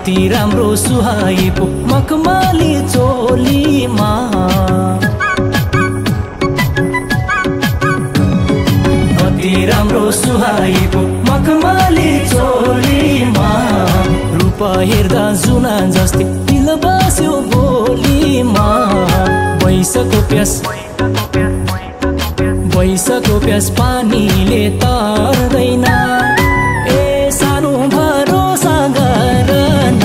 कति राम्रो सुहाएको मखमली चोलीमा कति राम्रो सुहाएको मखमली चोलीमा रूप हेर्दा जुना जस्तै दिल बस्यो बोलीमा वैशाखको प्यास पानीले तार्दैन ए सानो भरोसा गर न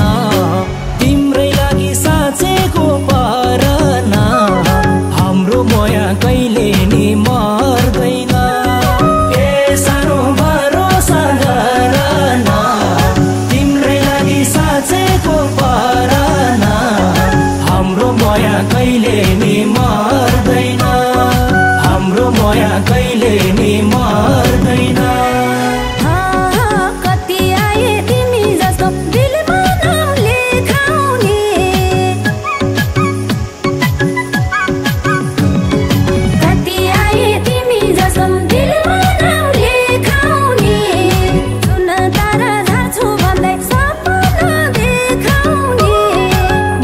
तिम्रै लागि साँचेको पर न हाम्रो माया कहिले नि मर्दैन ए सानो भरोसा गर न तिम्रै लागि साँचेको पर न हाम्रो माया कहिले नि मर्दैन हाम्रो माया कहिले नि मर्दैन कति आए तिमी जस्तो दिलमा नाम लेखाउने कति आए तिमी जस्तो दिलमा नाम लेखाउने जुन तारा झार्छु भन्दै सपना देखाउने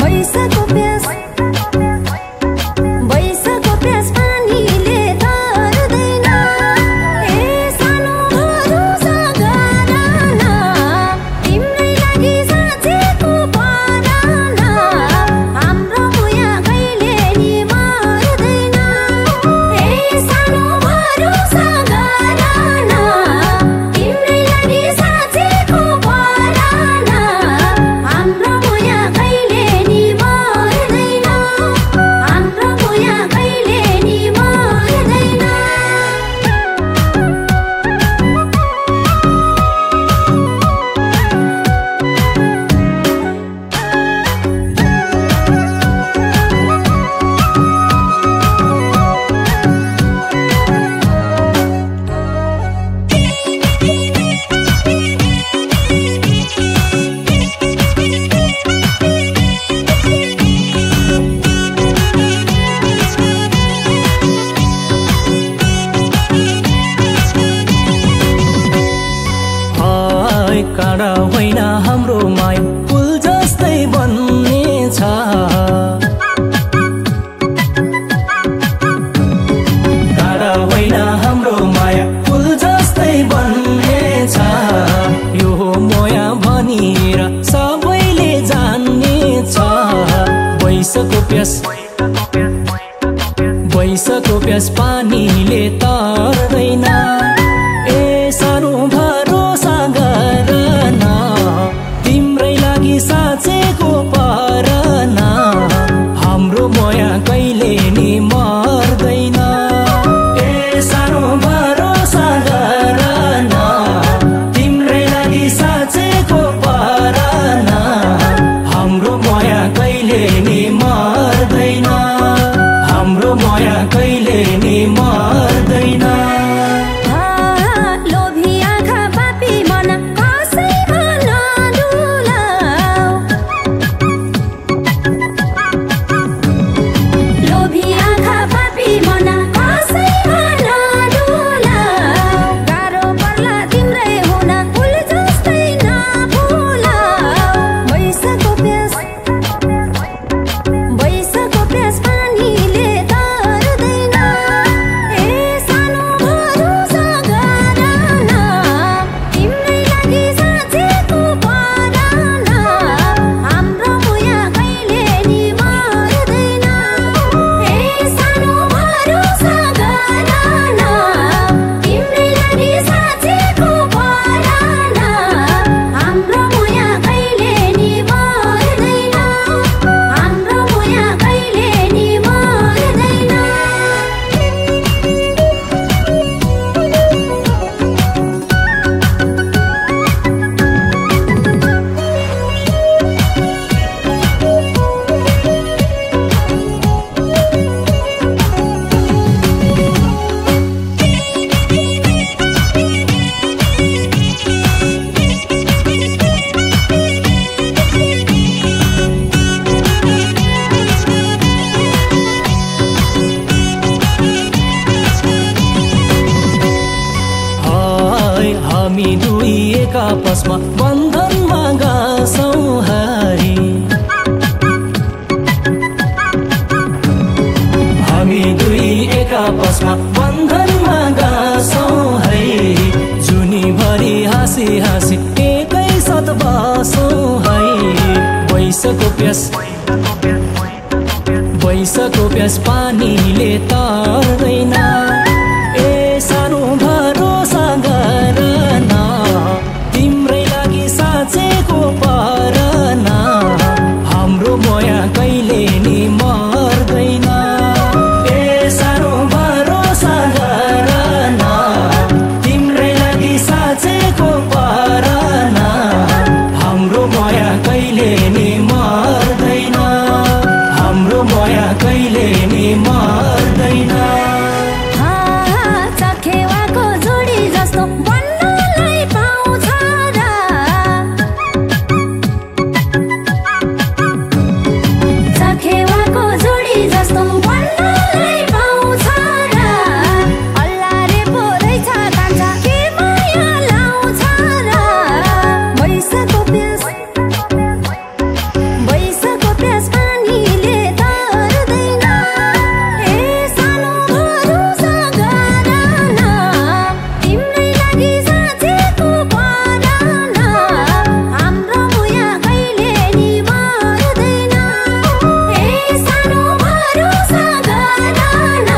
वैशाखको प्यास पानीले तार्दैन ए सानो भरोसा गर न तिम्रै लागि साँचेको पर न हाम्रो माया कहिले नि मर्दैन ए सानो भरोसा गर न तिम्रै लागि साँचेको पर न हाम्रो माया कहिले नि मर्दैन हाम्रो माया कहिले नि मर्दैन काँडा होइन हाम्रो माया फुल जस्तै बन्नेछ काँडा होइन हाम्रो माया फुल जस्तै बन्नेछ यो माया भनिएर सबैले जान्नेछ वैशाखको प्यास पानीले तार्दैन ए सानो भरोसा गर न तिम्रै लागि साँचेको पर न हाम्रो माया कहिले नि मर्दैन ए सानो भरोसा गर न तिम्रै लागि साँचेको पर न हाम्रो माया कहिले नि मर्दैन हाम्रो माया कहिले नि मर्दैन लोभी आँखा पापी मन कसैमा नडुलाऊ लोभी आँखा पापी मन कसैमा नडुलाऊ गाह्रो पर्ला तिम्रै हुन फुल जस्तै नफुलाऊ वैशाखको प्यास पानीले तार्दैन ए सानो भरोसा गर न तिम्रै लागि साँचेको पर न हाम्रो माया कहिले नि मर्दैन ए सानो भरोसा गर न तिम्रै लागि साँचेको पर न हाम्रो माया कहिले नि मर्दैन हाम्रो माया कहिले नि मर्दैन हामी दुई एक आपसमा बन्धनमा गाँसौँ वैशाखको प्यास पानीले तार्दैन ए सानो भरोसा गर न तिम्रै लागि साँचेको पर न हाम्रो माया कहिले नि मर्दैन ए सानो भरोसा गर न तिम्रै लागि साँचेको पर न हाम्रो माया कहिले नि मर्दैन हाम्रो माया कहिले नि मर्दैन चखेवाको जोडी जस्तो बन्नलाई पाउँछ र चखेवाको जोडी जस्तो बन्नलाई पाउँछ र अल्लाहले बोलेछ कान्छा के माया लाउँछ र वैशाखको प्यास पानीले तार्दैन ए सानो भरोसा गर न तिम्रै लागि साँचेको पर न हाम्रो माया कहिले नि मर्दैन ए सानो भरोसा गर न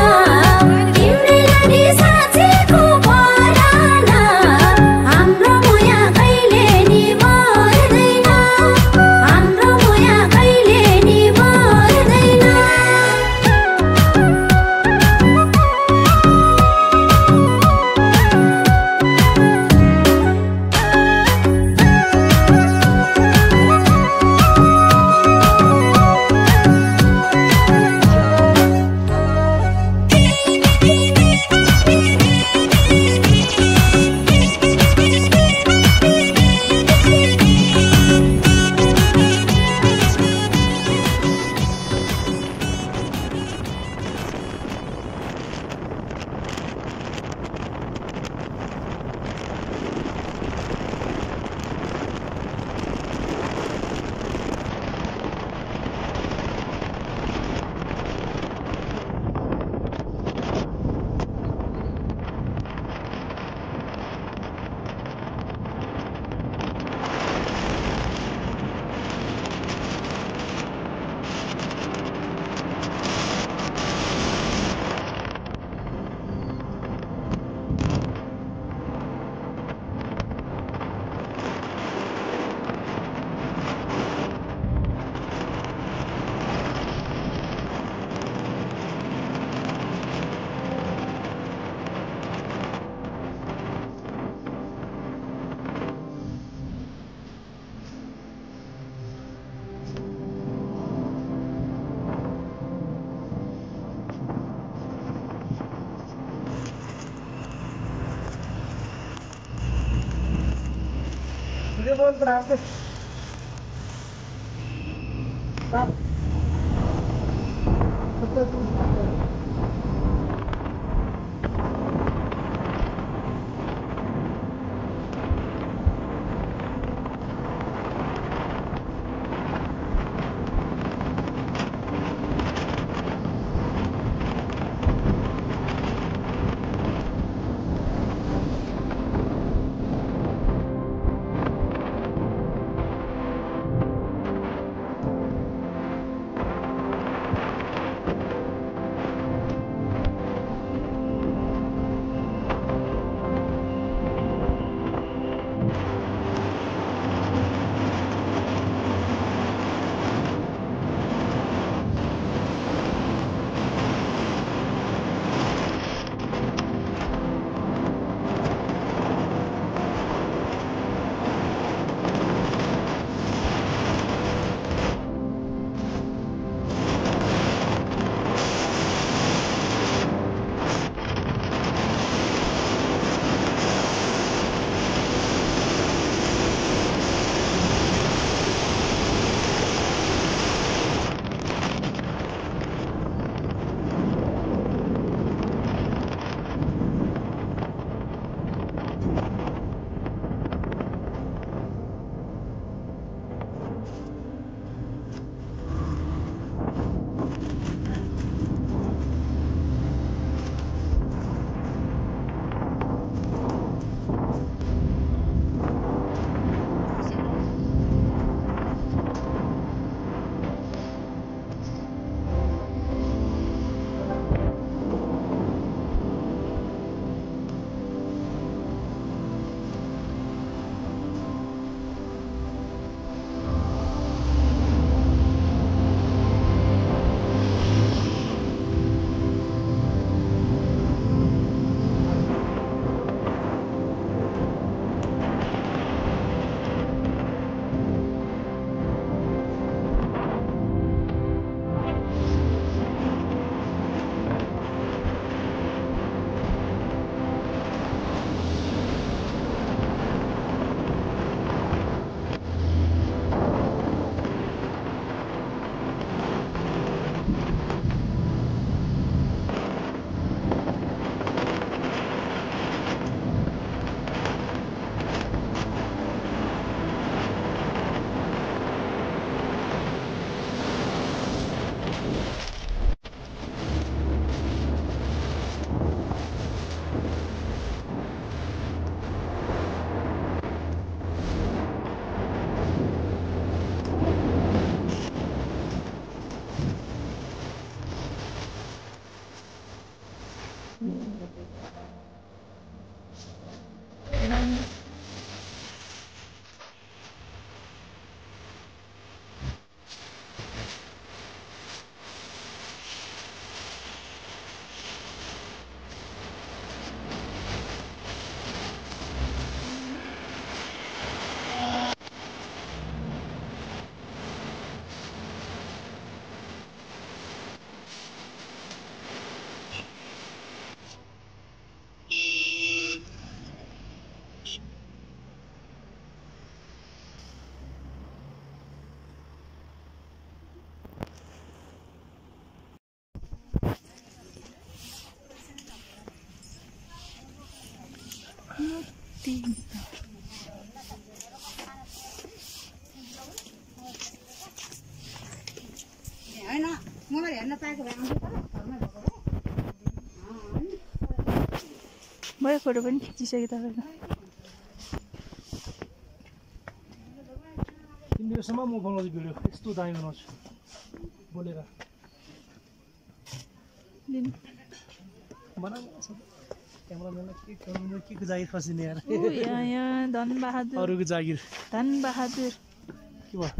तिम्रै लागि साँचेको पर न हाम्रो माया कहिले नि मर्दैन हाम्रो माया कहिले नि मर्दैन हैन मलाई हेर्न पाएको भए आउँछु त घरमै भएको भयो फोटो पनि खिचिसकेँ तपाईँको तिमीहरूसम्म म बनाउँछु भिडियो यस्तो दामी बनाउँछु बोलेर क्यामेराम्यानलाई के को जागिर फसिने यार यहाँ धनबहादुर अरूको जागिर धनबहादुर के भयो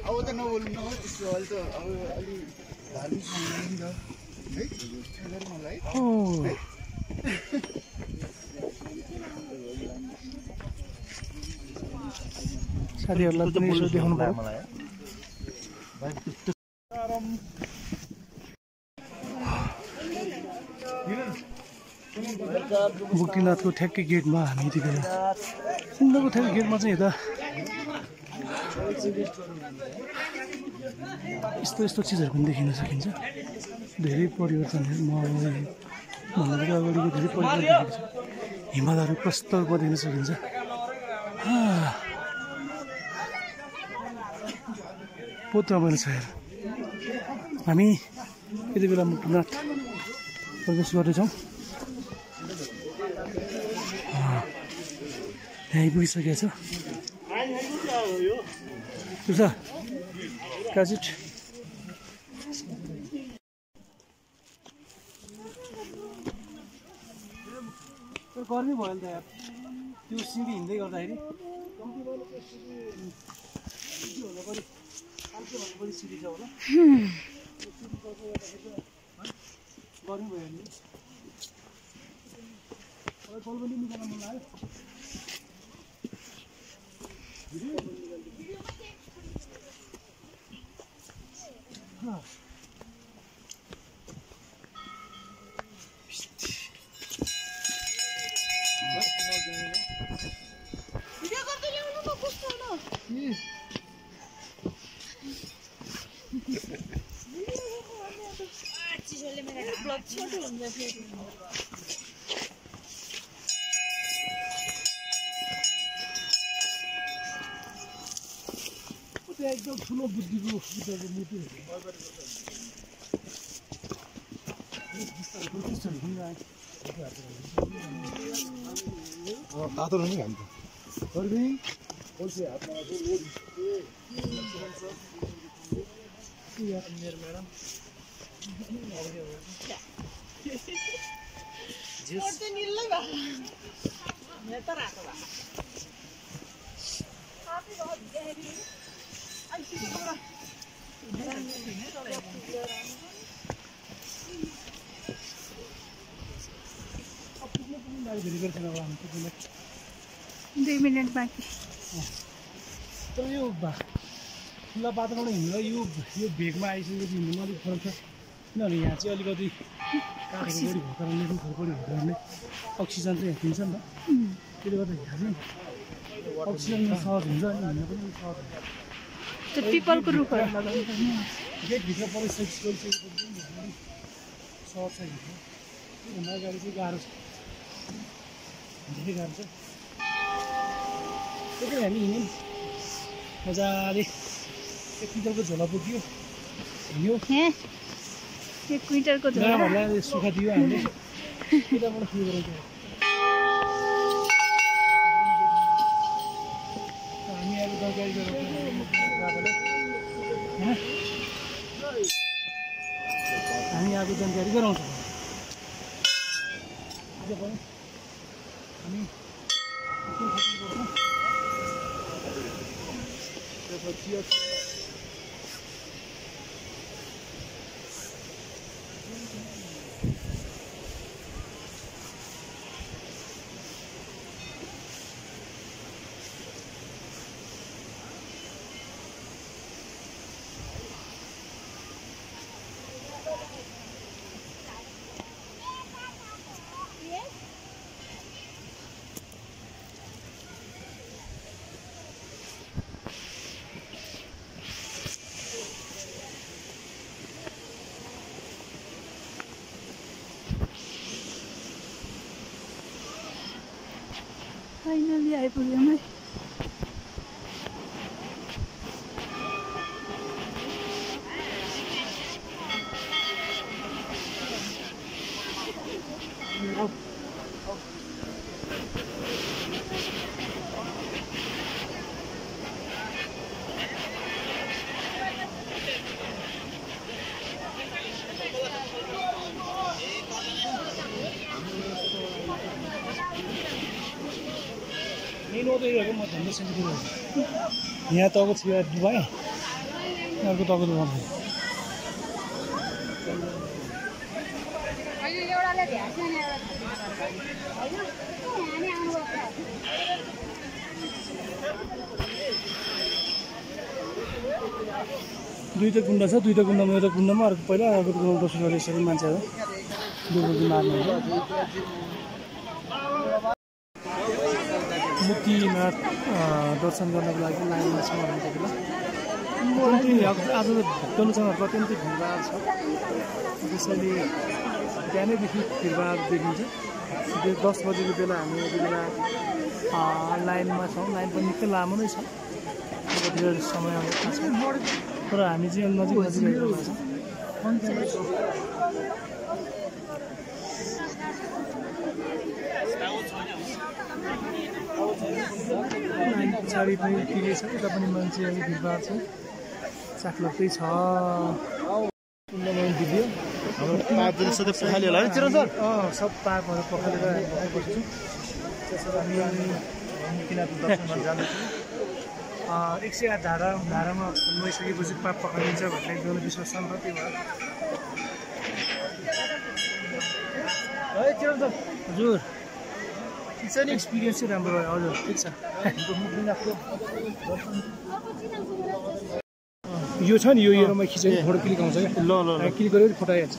अब त नबोल्नु न त्यस्तो अहिले त अब अलि धार्मिक मान्दैन है मलाई साथीहरूलाई पनि यसो देखाउनु पर्यो मुक्तिनाथको ठ्याक्कै गेटमा हामी यति बेला उनीहरूको ठ्याक्कै गेटमा चाहिँ यता यस्तो यस्तो चिजहरू पनि देखिन सकिन्छ धेरै परिवर्तनहरू भन्नुभन्दा अगाडिको धेरै परिवर्तन देखिन्छ हिमालहरू प्रस्त रूपमा देख्न सकिन्छ बहुत रमाइलो छ यार हामी यति बेला मुक्तिनाथ प्रवेश गर्दैछौँ यहाँ आइपुगिसकेको छ काजिट गर्मी भयो नि त यार त्यो सिँढी हिँड्दै गर्दाखेरि पनि सिँढी छ होला गर्मी भयो नि कल पनि निकाल्न मन लाग्यो एकदम ठुलो बुद्धिको मूर्ति तातो रहने हामी दुई मिनट बाँकी तर यो खुल्ला बाटोमा हिँड्दा यो भेगमा आइसकेपछि हिँड्नु अलिक फरक छ किनभने यहाँ चाहिँ अलिकति काठको बढी भएको कारणले पनि बढी भएको कारणले अक्सिजन चाहिँ दिन्छ नि त त्यसले गर्दा यहाँ चाहिँ अक्सिजन सहज हुन्छ अनि हिँड्न पनि सहज हुन्छ त्यो पिपलको रुखहरू लगाउनु पर्ने गेटभित्र परिसकेपछि सहज छ हिँड्नु त्योभन्दा अगाडि चाहिँ गाह्रो छ धेरै गाह्रो छ त्यही हामी हिँड्यौँ मजाले 1 क्विन्टलको झोला बोक्यो हिँड्यो 1 क्विन्टलको झोला नराहरूलाई सुखा दियो हामीले यताबाट सुरु गराउँछौँ हामी अब दरकारी गरेर हामी अब जानकारी गराउँछौँ हामी फाइनली आइपुग्यौँ है। म धन्दै सेन्सिटिभ यहाँ तको थियो डुबाएँ अर्को तको डुबाउँछ दुईवटा कुण्ड छ दुईवटा कुण्डमा एउटा कुण्डमा अर्को पहिला अर्को कुण्डमा दोस्रो गरेर यसरी मान्छेहरू डुबुकी मार्नुहुन्छ मुक्तिनाथ दर्शन गर्नको लागि लाइनमा छ आज त भक्तहरूसँग अत्यन्तै भिडभाड छ त्यसैले बिहानैदेखि भिडभाड देखिन्छ 10 बजेको बेला हामी यति बेला लाइनमा छौँ लाइन पनि निकै लामो नै छ धेरै समय अब थाहा छैन तर हामी चाहिँ नजिक आइरहेको छ पछाडि पनि टिके छ यता पनि मान्छे अलिक भिडभाड छ चाखलाग्दै छ भिडियो सब पापहरू पखालेर आइबस्छु त्यसरी हामी मुक्तिनाथ दर्शन गर्न जाँदैछौँ 108 धारामा नुहाइसकेपछि पाप पखालिन्छ भन्ने एकदमै विश्वास छ नि त त्यही भएर हजुर ठिक छ नि एक्सपिरियन्स चाहिँ राम्रो भयो हजुर ठिक छ यो छ नि यो एरोमा खिचेर फोटो क्लिक आउँछ क्या ल क्लिक गरेर फोटो आइहाल्छ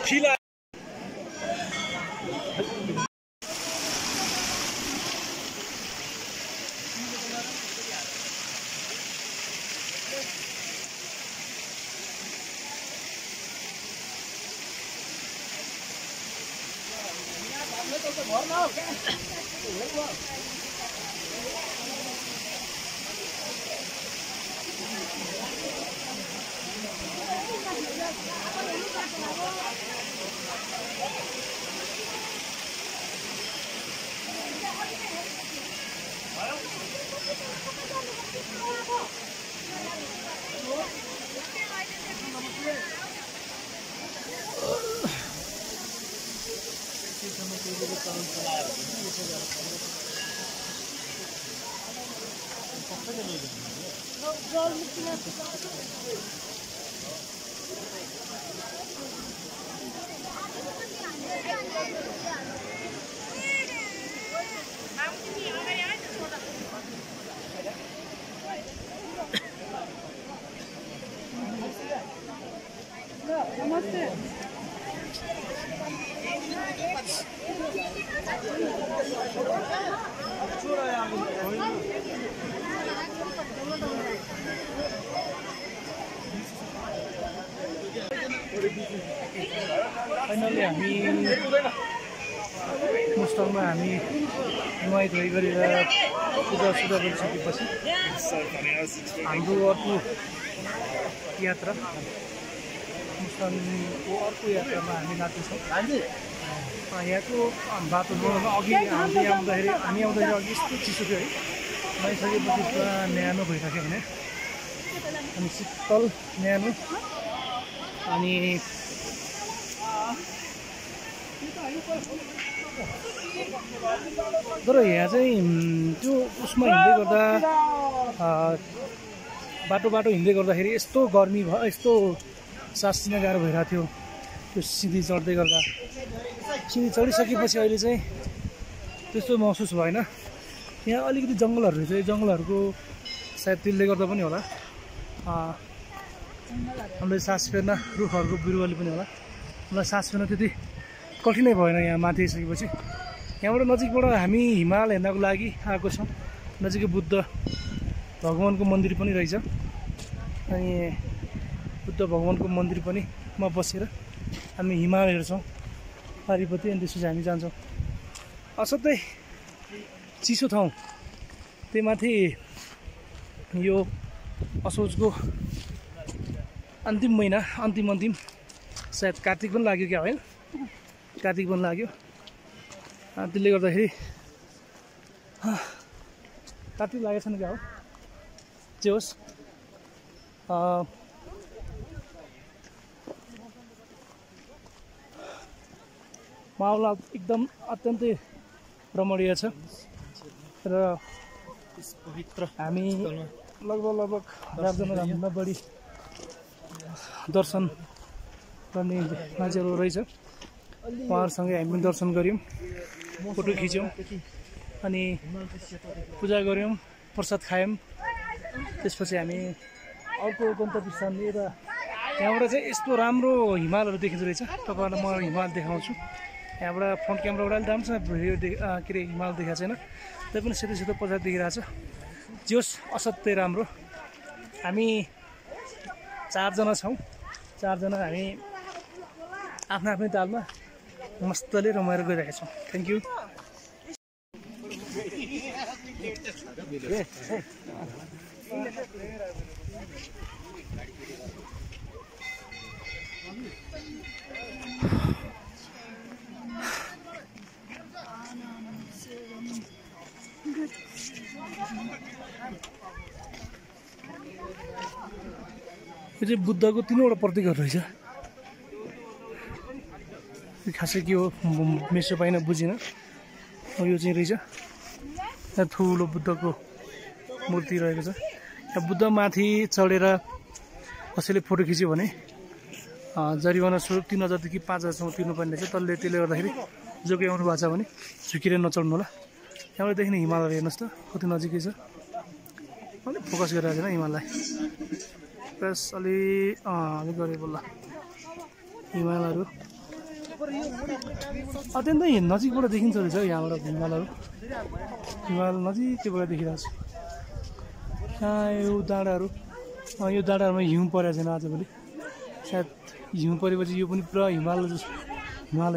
खिला नमस्ते फाइनली हामी मुस्ताङमा हामी नुहाइ धुवाइ गरेर पूजा गरिसकेपछि हाम्रो अर्को यात्रा मुस्ताङको अर्को यात्रामा हामी लाग्दैछौँ। यहाँको बाटो अघि हामी आउँदाखेरि अघि यस्तो चिसो थियो है, नुहाइसकेपछि पुरा न्यानो भइसक्यो भने अनि शीतल न्यानो। अनि तर यहाँ चाहिँ त्यो उसमा हिँड्दै गर्दा बाटो हिँड्दै गर्दाखेरि यस्तो गर्मी भयो, यस्तो सास लिन गाह्रो भइरहेको थियो त्यो सिँढी चढ्दै गर्दा। सिँढी चढिसकेपछि अहिले चाहिँ त्यस्तो महसुस भएन। यहाँ अलिकति जङ्गलहरू रहेछ, जङ्गलहरूको सायद त्यसले गर्दा पनि होला, हामीलाई सास फेर्न रुखहरूको बिरुवाले पनि होला, मलाई सास फेर्न त्यति कठिनै भएन यहाँ माथि आइसकेपछि। यहाँबाट नजिकबाट हामी हिमाल हेर्नको लागि आएको छौँ। नजिकै बुद्ध भगवानको मन्दिर पनि रहेछ, अनि बुद्ध भगवानको मन्दिर पनि मा बसेर हामी हिमाल हेर्छौँ पारिपट्टि, अनि त्यसपछि हामी जान्छौँ। असाध्यै चिसो ठाउँ, त्यही माथि यो असोजको अन्तिम महिना, अन्तिम सायद कार्तिक पनि लाग्यो क्या होइन, कार्तिक पनि लाग्यो। त्यसले गर्दाखेरि कार्तिक लागेको छैन क्या हो, जे होस् माहौल एकदम अत्यन्तै रमणीय छ र हामी लगभग 1000जनाभन्दा बढी दर्शन गर्ने मान्छेहरू रहेछ। उहाँहरूसँगै हामी पनि दर्शन गऱ्यौँ, फोटो खिच्यौँ, अनि पूजा गऱ्यौँ, प्रसाद खायौँ। त्यसपछि हामी अर्को गन्तव्य स्थान एउटा यहाँबाट चाहिँ यस्तो राम्रो हिमालहरू देखिँदो रहेछ। तपाईँहरूलाई म हिमाल देखाउँछु। यहाँबाट फ्रन्ट क्यामेराबाट अलिक राम्रो भिडियो के अरे हिमाल देखाएको छैन, त्यही पनि सेतो पछाडि देखिरहेको छ। जोस् असाध्यै राम्रो। हामी 4 जना छौँ, 4 जना हामी आफ्नै तालमा मस्तले रमाएर गइरहेका छौँ। Thank you. यो चाहिँ बुद्धको 3वटा प्रतीकहरू रहेछ। खासै के हो मेसो पाइन बुझिनँ। यो चाहिँ रहेछ, यहाँ ठुलो बुद्धको मूर्ति रहेको छ। यहाँ बुद्ध माथि चढेर कसैले फोटो खिच्यो भने जरिवाना स्वरूप 3000देखि 5000सम्म तिर्नुपर्ने रहेछ। त्यसले गर्दाखेरि जो कोही आउनु भएको छ भने झुकेर नचढ्नु होला। यहाँबाट देखिने हिमालहरू हेर्नुहोस् त कति नजिकै छ। अलिक फोकस गरिरहेको छैन हिमाललाई, प्लस अलि गरे बल्ल हिमालहरू अत्यन्तै नजिकबाट देखिन्छ रहेछ। यहाँबाट हिमालहरू, हिमाल नजिकैबाट देखिरहेको छ। यहाँ यो डाँडाहरूमा हिउँ परेको छैन आजभोलि, सायद हिउँ परेपछि यो पनि पुरा हिमालय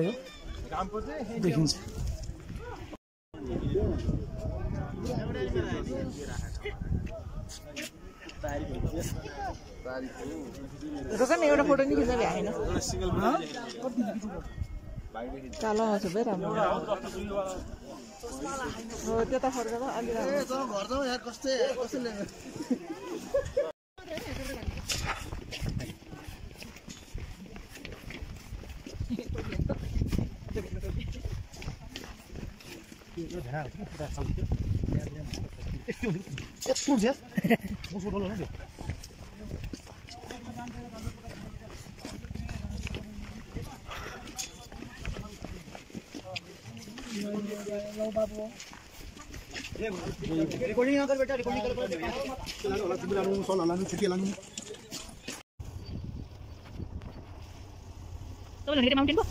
हो देखिन्छ। एउटा फोटो नि खिच्न भ्याएन कालो आउँछ भाइ राम्रो हो त्यता फर्केर अलि घर जाउँ यार कसैले रिकॉर्डिंग ना कर बेटा रिकॉर्डिंग कर चला तिमीले लानु सोल लानु छुट्टी लानु तपाईले हेरे माउन्टेन को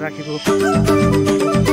राखेको